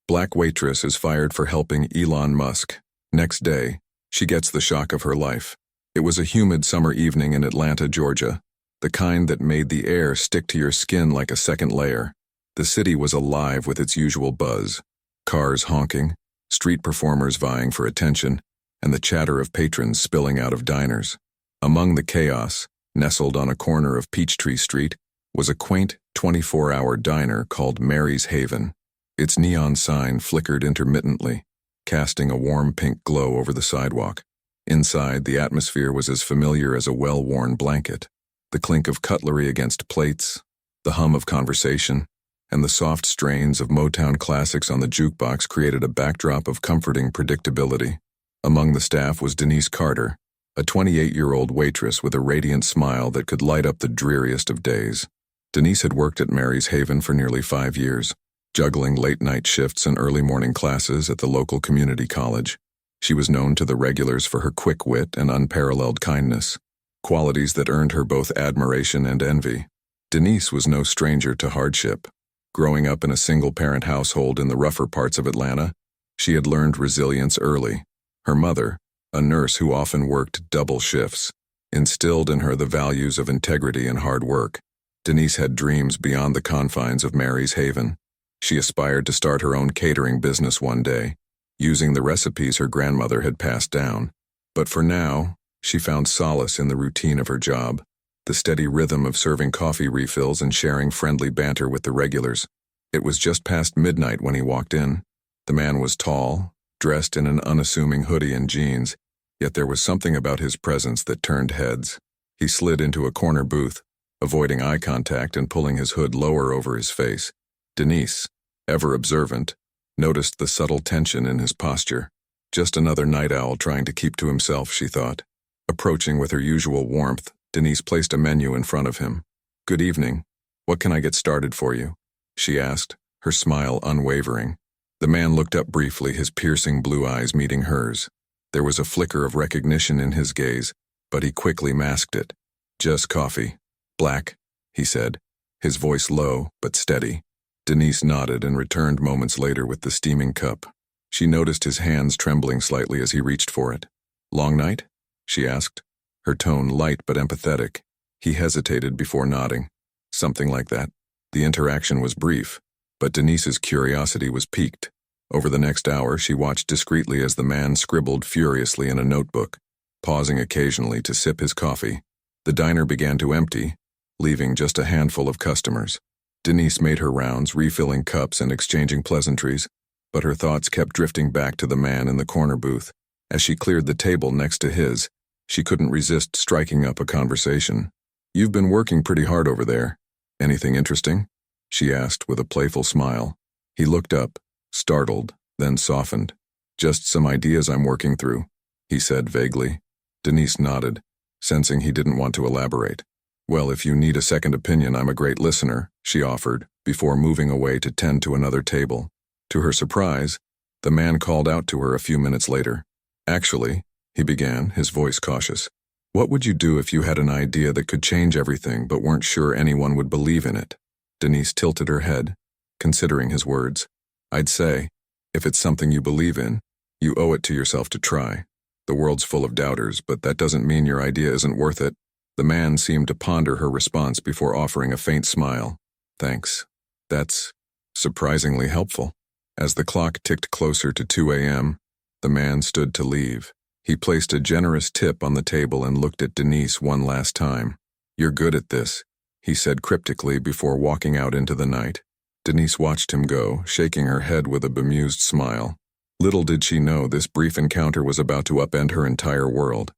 Black waitress is fired for helping Elon Musk. Next day, she gets the shock of her life. It was a humid summer evening in Atlanta, Georgia, the kind that made the air stick to your skin like a second layer. The city was alive with its usual buzz. Cars honking, street performers vying for attention, and the chatter of patrons spilling out of diners. Among the chaos, nestled on a corner of Peachtree Street, was a quaint 24-hour diner called Mary's Haven. Its neon sign flickered intermittently, casting a warm pink glow over the sidewalk. Inside, the atmosphere was as familiar as a well-worn blanket. The clink of cutlery against plates, the hum of conversation, and the soft strains of Motown classics on the jukebox created a backdrop of comforting predictability. Among the staff was Denise Carter, a 28-year-old waitress with a radiant smile that could light up the dreariest of days. Denise had worked at Mary's Haven for nearly 5 years, juggling late-night shifts and early morning classes at the local community college. She was known to the regulars for her quick wit and unparalleled kindness, qualities that earned her both admiration and envy. Denise was no stranger to hardship. Growing up in a single-parent household in the rougher parts of Atlanta, she had learned resilience early. Her mother, a nurse who often worked double shifts, instilled in her the values of integrity and hard work. Denise had dreams beyond the confines of Mary's Haven. She aspired to start her own catering business one day, using the recipes her grandmother had passed down. But for now, she found solace in the routine of her job, the steady rhythm of serving coffee refills and sharing friendly banter with the regulars. It was just past midnight when he walked in. The man was tall, dressed in an unassuming hoodie and jeans, yet there was something about his presence that turned heads. He slid into a corner booth, avoiding eye contact and pulling his hood lower over his face. Denise, ever observant, noticed the subtle tension in his posture. Just another night owl trying to keep to himself, she thought. Approaching with her usual warmth, Denise placed a menu in front of him. "Good evening. What can I get started for you?" she asked, her smile unwavering. The man looked up briefly, his piercing blue eyes meeting hers. There was a flicker of recognition in his gaze, but he quickly masked it. "Just coffee. Black," he said, his voice low but steady. Denise nodded and returned moments later with the steaming cup. She noticed his hands trembling slightly as he reached for it. "Long night?" she asked, her tone light but empathetic. He hesitated before nodding. "Something like that." The interaction was brief, but Denise's curiosity was piqued. Over the next hour, she watched discreetly as the man scribbled furiously in a notebook, pausing occasionally to sip his coffee. The diner began to empty, leaving just a handful of customers. Denise made her rounds, refilling cups and exchanging pleasantries, but her thoughts kept drifting back to the man in the corner booth. As she cleared the table next to his, she couldn't resist striking up a conversation. "You've been working pretty hard over there. Anything interesting?" she asked with a playful smile. He looked up, startled, then softened. "Just some ideas I'm working through," he said vaguely. Denise nodded, sensing he didn't want to elaborate. "Well, if you need a second opinion, I'm a great listener," she offered, before moving away to tend to another table. To her surprise, the man called out to her a few minutes later. "Actually," he began, his voice cautious, "what would you do if you had an idea that could change everything but weren't sure anyone would believe in it?" Denise tilted her head, considering his words. "I'd say, if it's something you believe in, you owe it to yourself to try. The world's full of doubters, but that doesn't mean your idea isn't worth it." The man seemed to ponder her response before offering a faint smile. "Thanks. That's surprisingly helpful." As the clock ticked closer to 2 a.m., the man stood to leave. He placed a generous tip on the table and looked at Denise one last time. "You're good at this," he said cryptically before walking out into the night. Denise watched him go, shaking her head with a bemused smile. Little did she know this brief encounter was about to upend her entire world.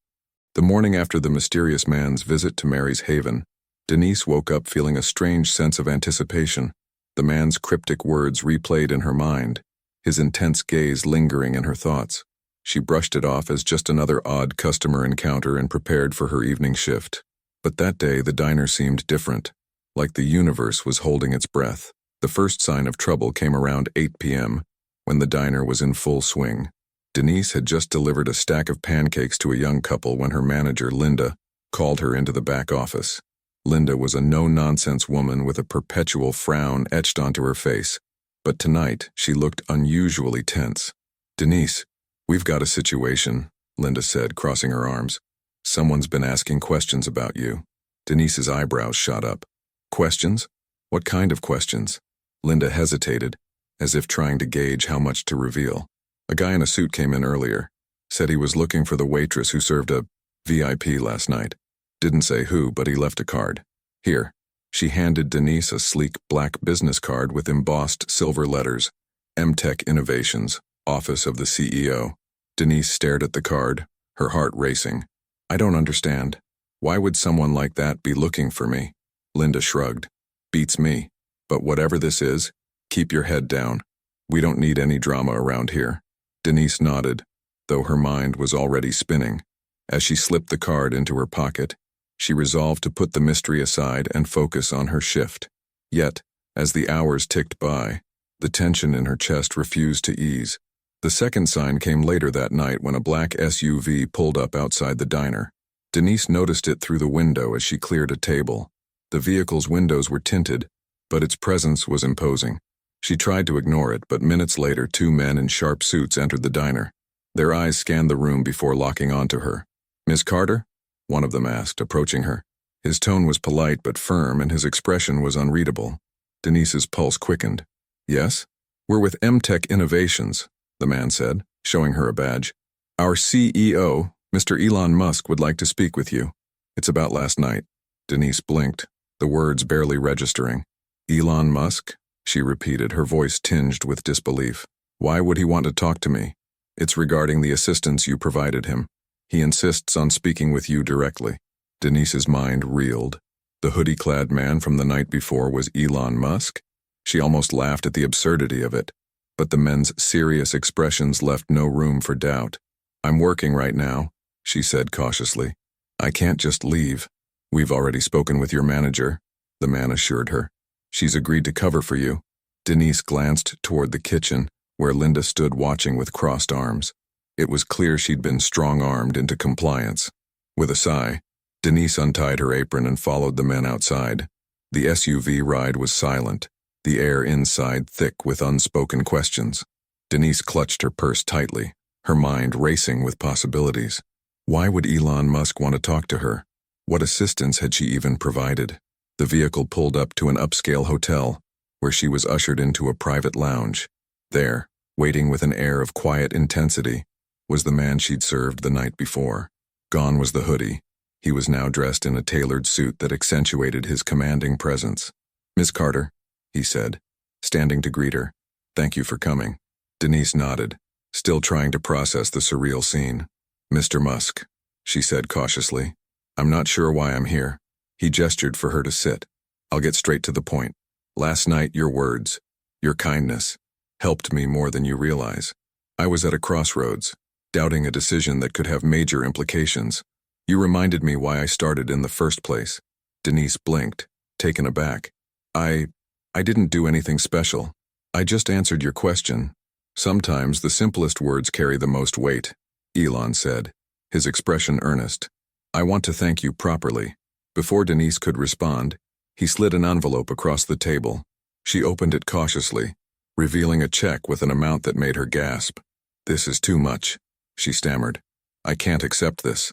The morning after the mysterious man's visit to Mary's Haven, Denise woke up feeling a strange sense of anticipation. The man's cryptic words replayed in her mind, his intense gaze lingering in her thoughts. She brushed it off as just another odd customer encounter and prepared for her evening shift. But that day the diner seemed different, like the universe was holding its breath. The first sign of trouble came around 8 p.m., when the diner was in full swing. Denise had just delivered a stack of pancakes to a young couple when her manager, Linda, called her into the back office. Linda was a no-nonsense woman with a perpetual frown etched onto her face. But tonight, she looked unusually tense. "Denise, we've got a situation," Linda said, crossing her arms. "Someone's been asking questions about you." Denise's eyebrows shot up. "Questions? What kind of questions?" Linda hesitated, as if trying to gauge how much to reveal. "A guy in a suit came in earlier. Said he was looking for the waitress who served a VIP last night. Didn't say who, but he left a card. Here." She handed Denise a sleek black business card with embossed silver letters, MTech Innovations, Office of the CEO. Denise stared at the card, her heart racing. "I don't understand. Why would someone like that be looking for me?" Linda shrugged. "Beats me. But whatever this is, keep your head down. We don't need any drama around here." Denise nodded, though her mind was already spinning. As she slipped the card into her pocket, she resolved to put the mystery aside and focus on her shift. Yet, as the hours ticked by, the tension in her chest refused to ease. The second sign came later that night when a black SUV pulled up outside the diner. Denise noticed it through the window as she cleared a table. The vehicle's windows were tinted, but its presence was imposing. She tried to ignore it, but minutes later 2 men in sharp suits entered the diner. Their eyes scanned the room before locking onto her. "Miss Carter?" one of them asked, approaching her. His tone was polite but firm, and his expression was unreadable. Denise's pulse quickened. "Yes? We're with MTech Innovations," the man said, showing her a badge. "Our CEO, Mr. Elon Musk, would like to speak with you. It's about last night." Denise blinked, the words barely registering. "Elon Musk?" she repeated, her voice tinged with disbelief. "Why would he want to talk to me?" "It's regarding the assistance you provided him. He insists on speaking with you directly." Denise's mind reeled. The hoodie-clad man from the night before was Elon Musk? She almost laughed at the absurdity of it, but the men's serious expressions left no room for doubt. "I'm working right now," she said cautiously. "I can't just leave." "We've already spoken with your manager," the man assured her. "She's agreed to cover for you." Denise glanced toward the kitchen, where Linda stood watching with crossed arms. It was clear she'd been strong-armed into compliance. With a sigh, Denise untied her apron and followed the men outside. The SUV ride was silent, the air inside thick with unspoken questions. Denise clutched her purse tightly, her mind racing with possibilities. Why would Elon Musk want to talk to her? What assistance had she even provided? The vehicle pulled up to an upscale hotel, where she was ushered into a private lounge. There, waiting with an air of quiet intensity, was the man she'd served the night before. Gone was the hoodie. He was now dressed in a tailored suit that accentuated his commanding presence. "Miss Carter," he said, standing to greet her. "Thank you for coming." Denise nodded, still trying to process the surreal scene. "Mr. Musk," she said cautiously. "I'm not sure why I'm here." He gestured for her to sit. "I'll get straight to the point. Last night, your words, your kindness, helped me more than you realize. I was at a crossroads, doubting a decision that could have major implications. You reminded me why I started in the first place." Denise blinked, taken aback. I didn't do anything special. I just answered your question." "Sometimes the simplest words carry the most weight," Elon said, his expression earnest. "I want to thank you properly." Before Denise could respond, he slid an envelope across the table. She opened it cautiously, revealing a check with an amount that made her gasp. "This is too much," she stammered. "I can't accept this."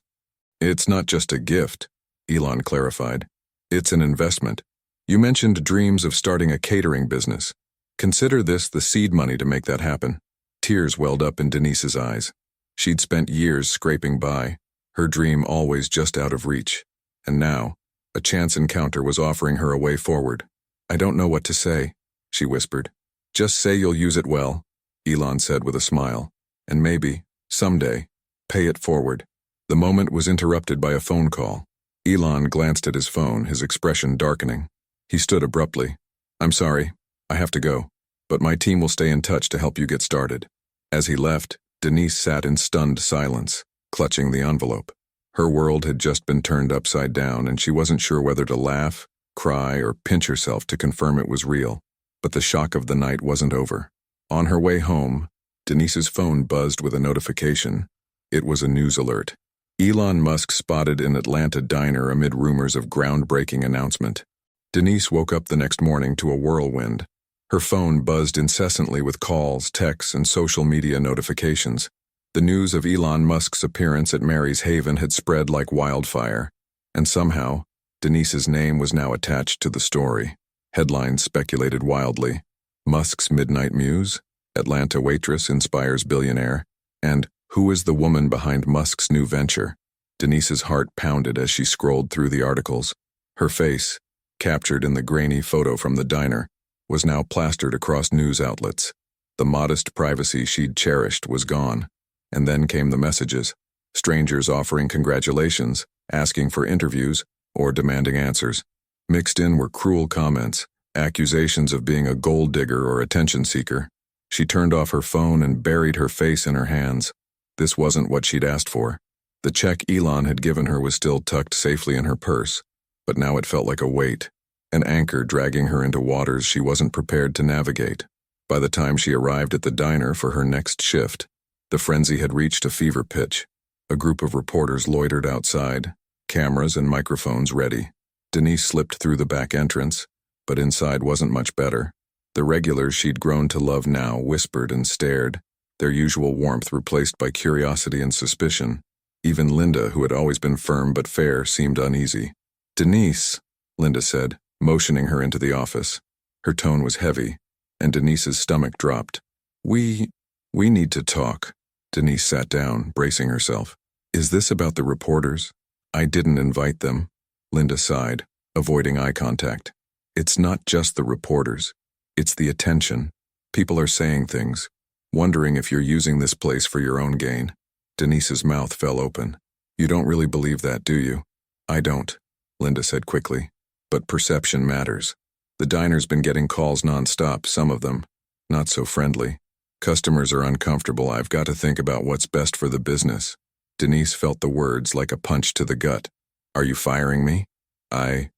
"It's not just a gift," Elon clarified. "It's an investment. You mentioned dreams of starting a catering business. Consider this the seed money to make that happen." Tears welled up in Denise's eyes. She'd spent years scraping by, her dream always just out of reach. And now, a chance encounter was offering her a way forward. "I don't know what to say," she whispered. "Just say you'll use it well," Elon said with a smile. "And maybe, someday, pay it forward." The moment was interrupted by a phone call. Elon glanced at his phone, his expression darkening. He stood abruptly. "I'm sorry, I have to go, but my team will stay in touch to help you get started." As he left, Denise sat in stunned silence, clutching the envelope. Her world had just been turned upside down, and she wasn't sure whether to laugh, cry, or pinch herself to confirm it was real. But the shock of the night wasn't over. On her way home, Denise's phone buzzed with a notification. It was a news alert. Elon Musk spotted in Atlanta diner amid rumors of groundbreaking announcement. Denise woke up the next morning to a whirlwind. Her phone buzzed incessantly with calls, texts, and social media notifications. The news of Elon Musk's appearance at Mary's Haven had spread like wildfire, and somehow, Denise's name was now attached to the story. Headlines speculated wildly. Musk's Midnight Muse, Atlanta Waitress inspires billionaire, and who is the woman behind Musk's new venture? Denise's heart pounded as she scrolled through the articles. Her face, captured in the grainy photo from the diner, was now plastered across news outlets. The modest privacy she'd cherished was gone. And then came the messages. Strangers offering congratulations, asking for interviews, or demanding answers. Mixed in were cruel comments, accusations of being a gold digger or attention seeker. She turned off her phone and buried her face in her hands. This wasn't what she'd asked for. The check Elon had given her was still tucked safely in her purse, but now it felt like a weight, an anchor dragging her into waters she wasn't prepared to navigate. By the time she arrived at the diner for her next shift, the frenzy had reached a fever pitch. A group of reporters loitered outside, cameras and microphones ready. Denise slipped through the back entrance, but inside wasn't much better. The regulars she'd grown to love now whispered and stared, their usual warmth replaced by curiosity and suspicion. Even Linda, who had always been firm but fair, seemed uneasy. "Denise," Linda said, motioning her into the office. Her tone was heavy, and Denise's stomach dropped. We need to talk." Denise sat down, bracing herself. "Is this about the reporters? I didn't invite them." Linda sighed, avoiding eye contact. "It's not just the reporters. It's the attention. People are saying things, wondering if you're using this place for your own gain." Denise's mouth fell open. "You don't really believe that, do you?" "I don't," Linda said quickly. "But perception matters. The diner's been getting calls nonstop, some of them not so friendly. Customers are uncomfortable. I've got to think about what's best for the business." Denise felt the words like a punch to the gut. "Are you firing me?" I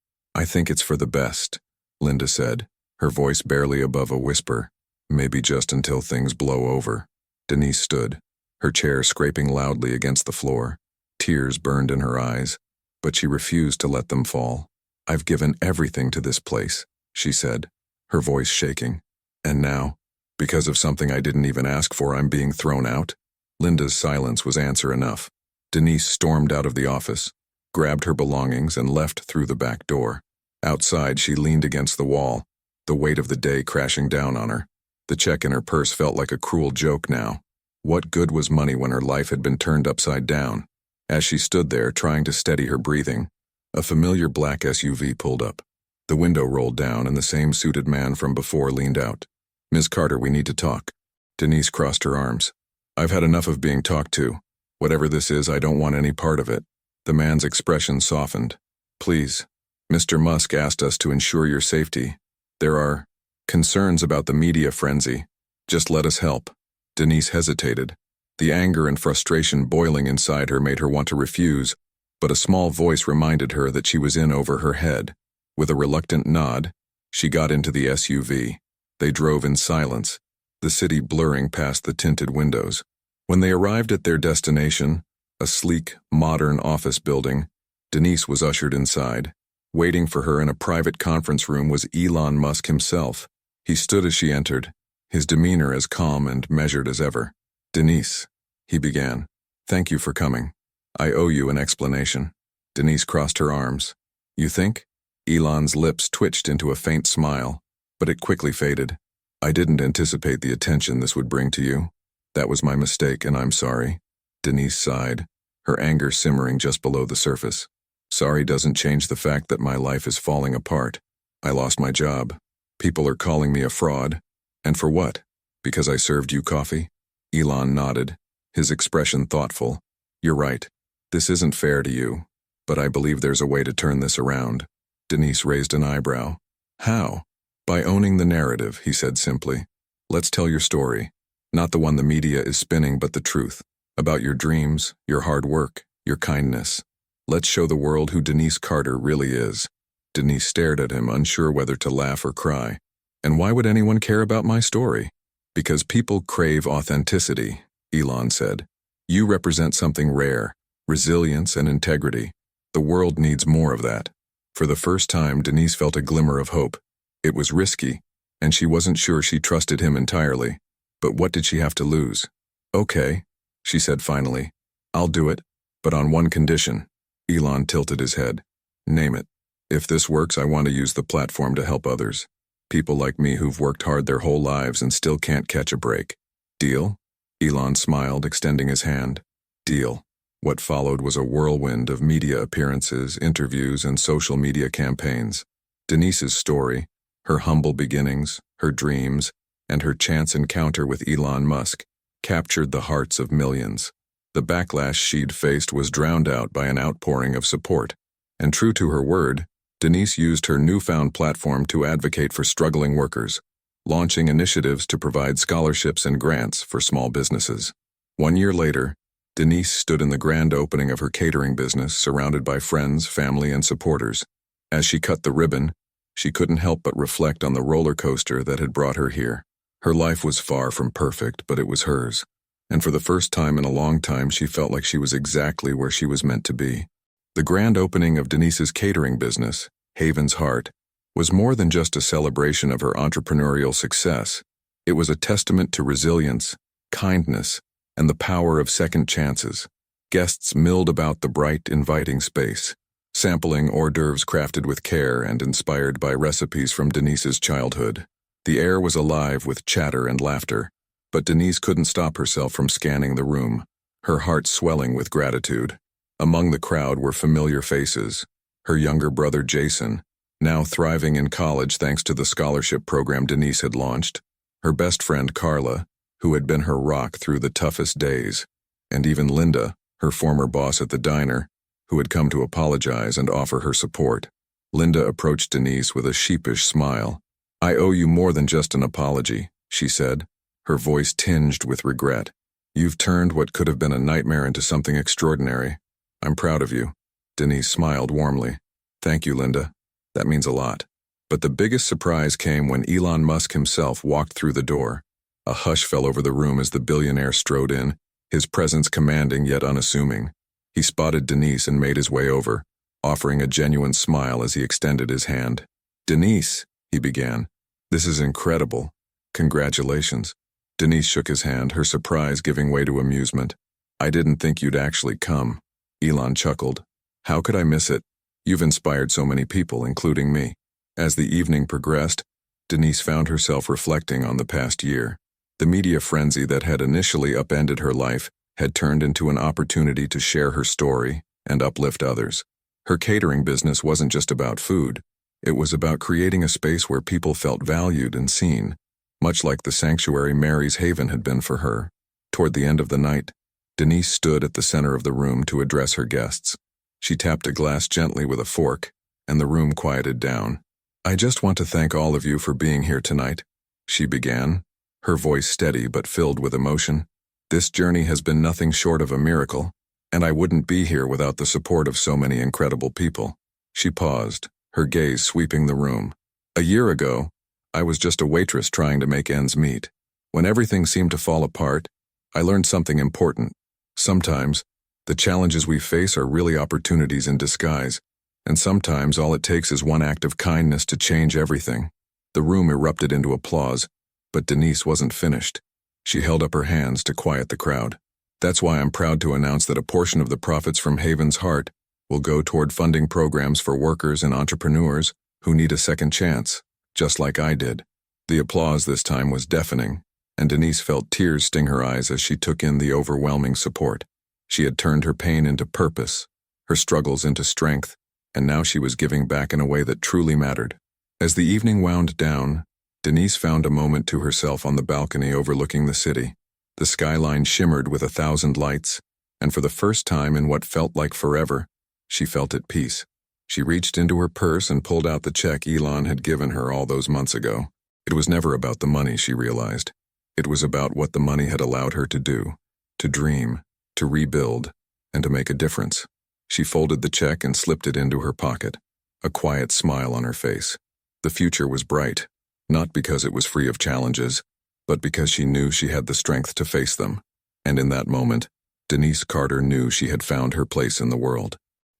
think it's for the best," Linda said, her voice barely above a whisper. "Maybe just until things blow over." Denise stood, her chair scraping loudly against the floor. Tears burned in her eyes, but she refused to let them fall. "I've given everything to this place," she said, her voice shaking. "And now, because of something I didn't even ask for, I'm being thrown out?" Linda's silence was answer enough. Denise stormed out of the office, grabbed her belongings, and left through the back door. Outside, she leaned against the wall, the weight of the day crashing down on her. The check in her purse felt like a cruel joke now. What good was money when her life had been turned upside down? As she stood there, trying to steady her breathing, a familiar black SUV pulled up. The window rolled down, and the same suited man from before leaned out. "Ms. Carter, we need to talk." Denise crossed her arms. "I've had enough of being talked to. Whatever this is, I don't want any part of it." The man's expression softened. "Please, Mr. Musk asked us to ensure your safety. There are concerns about the media frenzy. Just let us help." Denise hesitated. The anger and frustration boiling inside her made her want to refuse, but a small voice reminded her that she was in over her head. With a reluctant nod, she got into the SUV. They drove in silence, the city blurring past the tinted windows. When they arrived at their destination, a sleek, modern office building, Denise was ushered inside. Waiting for her in a private conference room was Elon Musk himself. He stood as she entered, his demeanor as calm and measured as ever. "Denise," he began, "thank you for coming. I owe you an explanation." Denise crossed her arms. "You think?" Elon's lips twitched into a faint smile, but it quickly faded. "I didn't anticipate the attention this would bring to you. That was my mistake, and I'm sorry." Denise sighed, her anger simmering just below the surface. "Sorry doesn't change the fact that my life is falling apart. I lost my job. People are calling me a fraud. And for what? Because I served you coffee?" Elon nodded, his expression thoughtful. "You're right. This isn't fair to you, but I believe there's a way to turn this around." Denise raised an eyebrow. "How?" "By owning the narrative," he said simply. "Let's tell your story. Not the one the media is spinning, but the truth. About your dreams, your hard work, your kindness. Let's show the world who Denise Carter really is." Denise stared at him, unsure whether to laugh or cry. "And why would anyone care about my story?" "Because people crave authenticity," Elon said. "You represent something rare, resilience and integrity. The world needs more of that." For the first time, Denise felt a glimmer of hope. It was risky, and she wasn't sure she trusted him entirely. But what did she have to lose? "Okay," she said finally. "I'll do it, but on one condition." Elon tilted his head. "Name it. If this works, I want to use the platform to help others. People like me who've worked hard their whole lives and still can't catch a break. Deal?" Elon smiled, extending his hand. Deal. What followed was a whirlwind of media appearances, interviews, and social media campaigns. Denise's story, her humble beginnings, her dreams, and her chance encounter with Elon Musk captured the hearts of millions. The backlash she'd faced was drowned out by an outpouring of support. And true to her word, Denise used her newfound platform to advocate for struggling workers, launching initiatives to provide scholarships and grants for small businesses. 1 year later, Denise stood in the grand opening of her catering business, surrounded by friends, family, and supporters. As she cut the ribbon, she couldn't help but reflect on the roller coaster that had brought her here. Her life was far from perfect, but it was hers. And for the first time in a long time, she felt like she was exactly where she was meant to be. The grand opening of Denise's catering business, Haven's Heart, was more than just a celebration of her entrepreneurial success. It was a testament to resilience, kindness, and the power of second chances. Guests milled about the bright, inviting space, sampling hors d'oeuvres crafted with care and inspired by recipes from Denise's childhood. The air was alive with chatter and laughter, but Denise couldn't stop herself from scanning the room, her heart swelling with gratitude. Among the crowd were familiar faces. Her younger brother Jason, now thriving in college thanks to the scholarship program Denise had launched, her best friend Carla, who had been her rock through the toughest days, and even Linda, her former boss at the diner, who had come to apologize and offer her support. Linda approached Denise with a sheepish smile. "I owe you more than just an apology," she said, her voice tinged with regret. "You've turned what could have been a nightmare into something extraordinary. I'm proud of you." Denise smiled warmly. "Thank you, Linda. That means a lot." But the biggest surprise came when Elon Musk himself walked through the door. A hush fell over the room as the billionaire strode in, his presence commanding yet unassuming. He spotted Denise and made his way over, offering a genuine smile as he extended his hand. "Denise," he began, "this is incredible. Congratulations." Denise shook his hand, her surprise giving way to amusement. "I didn't think you'd actually come." Elon chuckled. "How could I miss it? You've inspired so many people, including me." As the evening progressed, Denise found herself reflecting on the past year. The media frenzy that had initially upended her life had turned into an opportunity to share her story and uplift others. Her catering business wasn't just about food. It was about creating a space where people felt valued and seen, much like the sanctuary Mary's Haven had been for her. Toward the end of the night, Denise stood at the center of the room to address her guests. She tapped a glass gently with a fork, and the room quieted down. "I just want to thank all of you for being here tonight," she began, her voice steady but filled with emotion. "This journey has been nothing short of a miracle, and I wouldn't be here without the support of so many incredible people." She paused, her gaze sweeping the room. "A year ago, I was just a waitress trying to make ends meet. When everything seemed to fall apart, I learned something important. Sometimes, the challenges we face are really opportunities in disguise, and sometimes all it takes is one act of kindness to change everything." The room erupted into applause, but Denise wasn't finished. She held up her hands to quiet the crowd. "That's why I'm proud to announce that a portion of the profits from Haven's Heart will go toward funding programs for workers and entrepreneurs who need a second chance, just like I did." The applause this time was deafening, and Denise felt tears sting her eyes as she took in the overwhelming support. She had turned her pain into purpose, her struggles into strength, and now she was giving back in a way that truly mattered. As the evening wound down, Denise found a moment to herself on the balcony overlooking the city. The skyline shimmered with 1,000 lights, and for the first time in what felt like forever, she felt at peace. She reached into her purse and pulled out the check Elon had given her all those months ago. It was never about the money, she realized. It was about what the money had allowed her to do, to dream, to rebuild, and to make a difference. She folded the check and slipped it into her pocket, a quiet smile on her face. The future was bright, not because it was free of challenges, but because she knew she had the strength to face them. And in that moment, Denise Carter knew she had found her place in the world.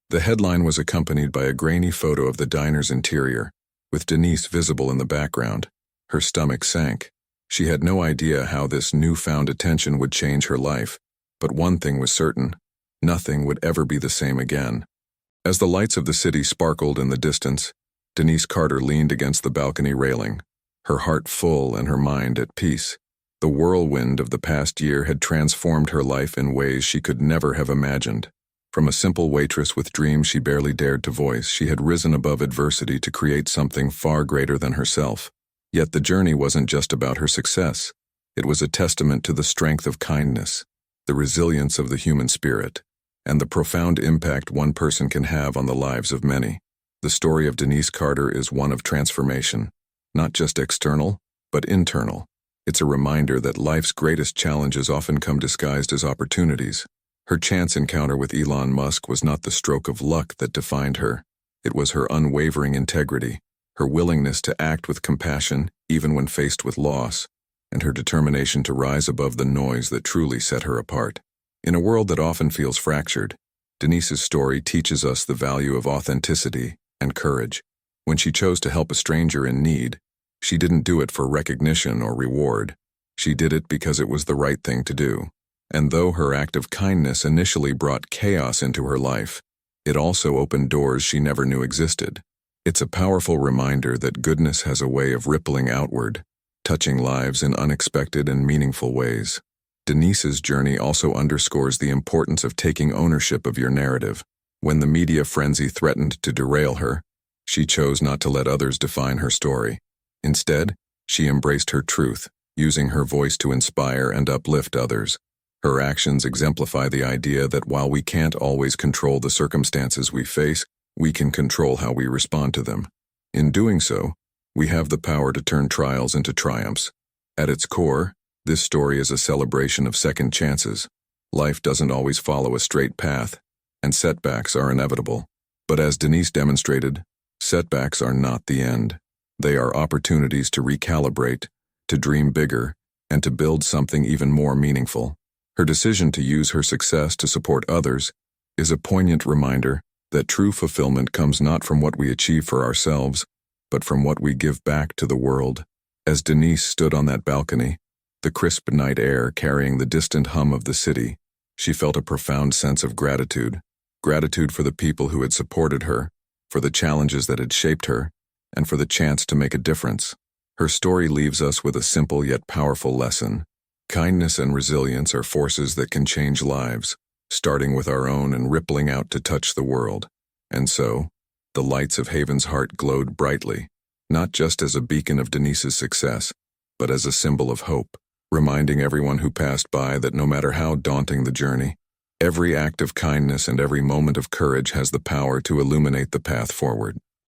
The headline was accompanied by a grainy photo of the diner's interior, with Denise visible in the background, Her stomach sank. She had no idea how this newfound attention would change her life, but one thing was certain: nothing would ever be the same again. As the lights of the city sparkled in the distance, Denise Carter leaned against the balcony railing, her heart full and her mind at peace. The whirlwind of the past year had transformed her life in ways she could never have imagined. From a simple waitress with dreams she barely dared to voice, she had risen above adversity to create something far greater than herself. Yet the journey wasn't just about her success. It was a testament to the strength of kindness, the resilience of the human spirit, and the profound impact one person can have on the lives of many. The story of Denise Carter is one of transformation, not just external, but internal. It's a reminder that life's greatest challenges often come disguised as opportunities. Her chance encounter with Elon Musk was not the stroke of luck that defined her. It was her unwavering integrity, her willingness to act with compassion even when faced with loss, and her determination to rise above the noise that truly set her apart. In a world that often feels fractured, Denise's story teaches us the value of authenticity and courage. When she chose to help a stranger in need, she didn't do it for recognition or reward. She did it because it was the right thing to do. And though her act of kindness initially brought chaos into her life, it also opened doors she never knew existed. It's a powerful reminder that goodness has a way of rippling outward, touching lives in unexpected and meaningful ways. Denise's journey also underscores the importance of taking ownership of your narrative. When the media frenzy threatened to derail her, she chose not to let others define her story. Instead, she embraced her truth, using her voice to inspire and uplift others. Her actions exemplify the idea that while we can't always control the circumstances we face, we can control how we respond to them. In doing so, we have the power to turn trials into triumphs. At its core, this story is a celebration of second chances. Life doesn't always follow a straight path, and setbacks are inevitable. But as Denise demonstrated, setbacks are not the end. They are opportunities to recalibrate, to dream bigger, and to build something even more meaningful. Her decision to use her success to support others is a poignant reminder that true fulfillment comes not from what we achieve for ourselves, but from what we give back to the world. As Denise stood on that balcony, the crisp night air carrying the distant hum of the city, she felt a profound sense of gratitude. Gratitude for the people who had supported her, for the challenges that had shaped her, and for the chance to make a difference. Her story leaves us with a simple yet powerful lesson. Kindness and resilience are forces that can change lives, starting with our own and rippling out to touch the world. And so, the lights of Haven's heart glowed brightly, not just as a beacon of Denise's success, but as a symbol of hope, reminding everyone who passed by that no matter how daunting the journey, every act of kindness and every moment of courage has the power to illuminate the path forward.